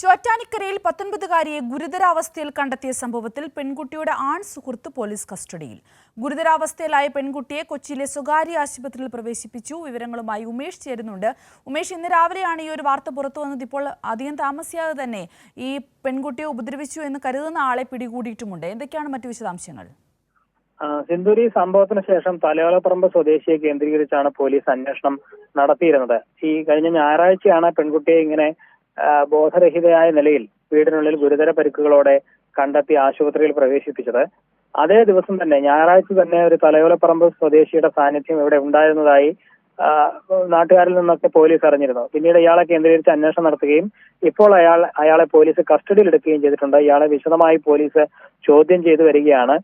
ചോറ്റാനിക്കരയിൽ 19-കാരിയെ ഗുരുതരാവസ്ഥയിൽ കണ്ടെത്തിയ സംഭവത്തിൽ പെൺകുട്ടിയുടെ ആൺ സുഹൃത്ത് പോലീസ് കസ്റ്റഡിയിൽ. ഗുരുതരാവസ്ഥയിലായ പെൺകുട്ടിയെ കൊച്ചിയിലെ സ്വകാര്യ ആശുപത്രിയിൽ പ്രവേശിപ്പിച്ചു. വിവരങ്ങളുമായി ഉമേഷ് ചേരുന്നുണ്ട്. ഉമേഷ്, ഇന്ന് രാവിലെയാണ് ഈ ഒരു വാർത്ത പുറത്തു വന്നത്. ഇപ്പോൾ അധികം താമസിയാതെ തന്നെ ഈ പെൺകുട്ടിയെ ഉപദ്രവിച്ചു എന്ന് കരുതുന്ന ആളെ പിടികൂടിയിട്ടുമുണ്ട്. എന്തൊക്കെയാണ് മറ്റു വിശദാംശങ്ങൾ? സിന്ധൂരി സംഭവത്തിന് ശേഷം തലയോലപ്പറമ്പ് സ്വദേശിയെ കേന്ദ്രീകരിച്ചാണ് പോലീസ് അന്വേഷണം നടത്തിയിരുന്നത്. ഈ കഴിഞ്ഞ ഞായറാഴ്ചയാണ് പെൺകുട്ടിയെ ഇങ്ങനെ ബോധരഹിതയായ നിലയിൽ വീടിനുള്ളിൽ ഗുരുതര പരിക്കുകളോടെ കണ്ടെത്തി ആശുപത്രിയിൽ പ്രവേശിപ്പിച്ചത്. അതേ ദിവസം തന്നെ ഞായറാഴ്ച തന്നെ ഒരു തലയോലപ്പറമ്പ് സ്വദേശിയുടെ സാന്നിധ്യം ഇവിടെ ഉണ്ടായിരുന്നതായി നാട്ടുകാരിൽ നിന്നൊക്കെ പോലീസ് അറിഞ്ഞിരുന്നു. പിന്നീട് ഇയാളെ കേന്ദ്രീകരിച്ച് അന്വേഷണം നടത്തുകയും ഇപ്പോൾ അയാളെ പോലീസ് കസ്റ്റഡിയിലെടുക്കുകയും ചെയ്തിട്ടുണ്ട്. ഇയാളെ വിശദമായി പോലീസ് ചോദ്യം ചെയ്തു വരികയാണ്.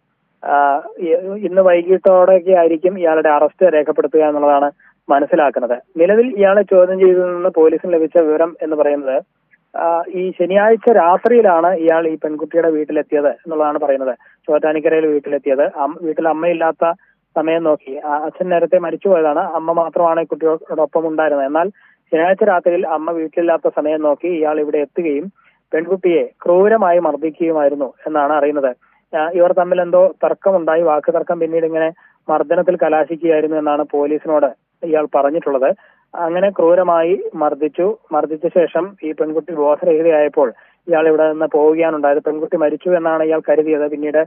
ഇന്ന് വൈകിട്ടോടെയൊക്കെ ആയിരിക്കും ഇയാളുടെ അറസ്റ്റ് രേഖപ്പെടുത്തുക എന്നുള്ളതാണ് മനസ്സിലാക്കുന്നത്. നിലവിൽ ഇയാളെ ചോദ്യം ചെയ്തതിൽ നിന്ന് പോലീസിന് ലഭിച്ച വിവരം എന്ന് പറയുന്നത് ഈ ശനിയാഴ്ച രാത്രിയിലാണ് ഇയാൾ ഈ പെൺകുട്ടിയുടെ വീട്ടിലെത്തിയത് എന്നുള്ളതാണ് പറയുന്നത്. ചോറ്റാനിക്കരയിൽ വീട്ടിലെത്തിയത്. വീട്ടിൽ അമ്മയില്ലാത്ത സമയം നോക്കി, അച്ഛൻ നേരത്തെ മരിച്ചുപോയതാണ്, അമ്മ മാത്രമാണ് ഈ കുട്ടിയോടൊപ്പം ഉണ്ടായിരുന്നത്. എന്നാൽ ശനിയാഴ്ച രാത്രിയിൽ അമ്മ വീട്ടിലില്ലാത്ത സമയം നോക്കി ഇയാൾ ഇവിടെ എത്തുകയും പെൺകുട്ടിയെ ക്രൂരമായി മർദ്ദിക്കുകയുമായിരുന്നു എന്നാണ് അറിയുന്നത്. ഇവർ തമ്മിൽ എന്തോ തർക്കമുണ്ടായി, വാക്ക് തർക്കം പിന്നീട് ഇങ്ങനെ മർദ്ദനത്തിൽ കലാശിക്കുകയായിരുന്നു എന്നാണ് പോലീസിനോട് ഇയാൾ പറഞ്ഞിട്ടുള്ളത്. അങ്ങനെ ക്രൂരമായി മർദ്ദിച്ച ശേഷം ഈ പെൺകുട്ടി ബോധരഹിതയായപ്പോൾ ഇയാൾ ഇവിടെ നിന്ന് പോവുകയാണുണ്ടായത്. പെൺകുട്ടി മരിച്ചു എന്നാണ് ഇയാൾ കരുതിയത്. പിന്നീട്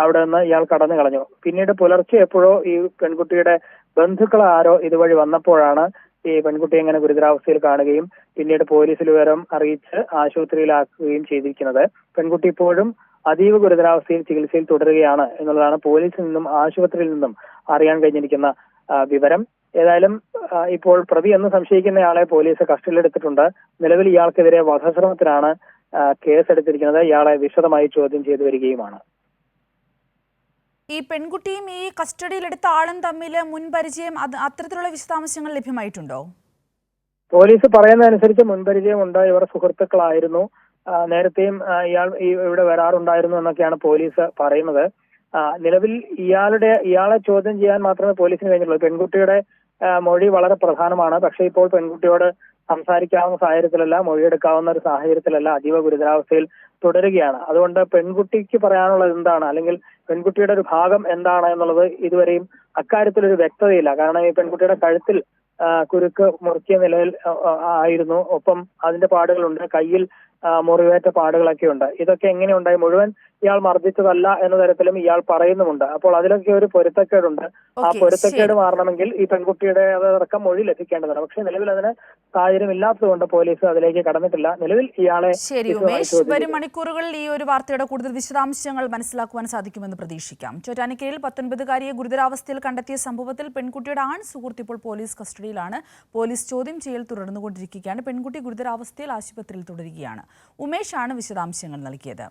അവിടെ നിന്ന് ഇയാൾ കടന്നു കളഞ്ഞു. പിന്നീട് പുലർച്ചെ എപ്പോഴോ ഈ പെൺകുട്ടിയുടെ ബന്ധുക്കൾ ആരോ ഇതുവഴി വന്നപ്പോഴാണ് ഈ പെൺകുട്ടിയെ ഇങ്ങനെ ഗുരുതരാവസ്ഥയിൽ കാണുകയും പിന്നീട് പോലീസിൽ വിവരം അറിയിച്ച് ആശുപത്രിയിലാക്കുകയും ചെയ്തിരിക്കുന്നത്. പെൺകുട്ടി ഇപ്പോഴും അതീവ ഗുരുതരാവസ്ഥയിൽ ചികിത്സയിൽ തുടരുകയാണ് എന്നുള്ളതാണ് പോലീസിൽ നിന്നും ആശുപത്രിയിൽ നിന്നും അറിയാൻ കഴിഞ്ഞിരിക്കുന്ന വിവരം. ഏതായാലും ഇപ്പോൾ പ്രതി എന്ന് സംശയിക്കുന്നയാളെ പോലീസ് കസ്റ്റഡിയിലെടുത്തിട്ടുണ്ട്. നിലവിൽ ഇയാൾക്കെതിരെ വധശ്രമത്തിനാണ് കേസെടുത്തിരിക്കുന്നത്. ഇയാളെ വിശദമായി ചോദ്യം ചെയ്തു വരികയുമാണ്. ഈ പെൺകുട്ടിയും ഈ കസ്റ്റഡിയിലെടുത്ത ആളും തമ്മിൽ മുൻപരിചയം, അത്തരത്തിലുള്ള വിശദാംശങ്ങൾ ലഭ്യമായിട്ടുണ്ടോ? പോലീസ് പറയുന്നതനുസരിച്ച് മുൻപരിചയമുണ്ട്. ഇവർ സുഹൃത്തുക്കളായിരുന്നു. നേരത്തെയും ഇയാൾ ഇവിടെ വരാറുണ്ടായിരുന്നു എന്നൊക്കെയാണ് പോലീസ് പറയുന്നത്. നിലവിൽ ഇയാളെ ചോദ്യം ചെയ്യാൻ മാത്രമേ പോലീസിന് കഴിഞ്ഞിട്ടുള്ളൂ. പെൺകുട്ടിയുടെ മൊഴി വളരെ പ്രധാനമാണ്. പക്ഷേ ഇപ്പോൾ പെൺകുട്ടിയോട് സംസാരിക്കാവുന്ന സാഹചര്യത്തിലല്ല, മൊഴിയെടുക്കാവുന്ന ഒരു സാഹചര്യത്തിലല്ല, അതീവ ഗുരുതരാവസ്ഥയിൽ തുടരുകയാണ്. അതുകൊണ്ട് പെൺകുട്ടിക്ക് പറയാനുള്ളത് എന്താണ്, അല്ലെങ്കിൽ പെൺകുട്ടിയുടെ ഒരു ഭാഗം എന്താണ് എന്നുള്ളത് ഇതുവരെയും അക്കാര്യത്തിലൊരു വ്യക്തതയില്ല. കാരണം ഈ പെൺകുട്ടിയുടെ കഴുത്തിൽ കുരുക്ക് മുറുക്കിയ നിലയിൽ ആയിരുന്നു. ഒപ്പം അതിന്റെ പാടുകളുണ്ട്. കയ്യിൽ മുറിവേറ്റ പാടുകളൊക്കെ ഉണ്ട്. ഇതൊക്കെ എങ്ങനെ ഉണ്ടായി? മുഴുവൻ ഇയാൾ മർദ്ദിച്ചതല്ല എന്ന തരത്തിലും ഇയാൾ പറയുന്നുമുണ്ട്. അപ്പോൾ അതിലൊക്കെ ഒരു പൊരുത്തക്കേടുണ്ട്. ആ പൊരുത്തക്കേട് മാറണമെങ്കിൽ ഈ പെൺകുട്ടിയുടെ അതടക്കം മൊഴി ലഭിക്കേണ്ടതാണ്. പക്ഷെ നിലവിൽ അതിന് സാഹചര്യം ഇല്ലാത്തതുകൊണ്ട് പോലീസ് അതിലേക്ക് കടന്നിട്ടില്ല. നിലവിൽ ഇയാളെ വരും മണിക്കൂറുകളിൽ ഈ ഒരു വാർത്തയുടെ കൂടുതൽ വിശദാംശങ്ങൾ മനസ്സിലാക്കുവാൻ സാധിക്കുമെന്ന് പ്രതീക്ഷിക്കാം. ചോറ്റാനിക്കരയിൽ 19-കാരിയെ ഗുരുതരാവസ്ഥയിൽ കണ്ടെത്തിയ സംഭവത്തിൽ പെൺകുട്ടിയുടെ ആൺ സുഹൃത്ത് ഇപ്പോൾ പോലീസ് കസ്റ്റഡിയിലാണ്. പോലീസ് ചോദ്യം ചെയ്യൽ തുടർന്നുകൊണ്ടിരിക്കുകയാണ്. പെൺകുട്ടി ഗുരുതരാവസ്ഥയിൽ ആശുപത്രിയിൽ തുടരുകയാണ്. ഉമേഷാണ് വിശദാംശങ്ങൾ നൽകിയത്.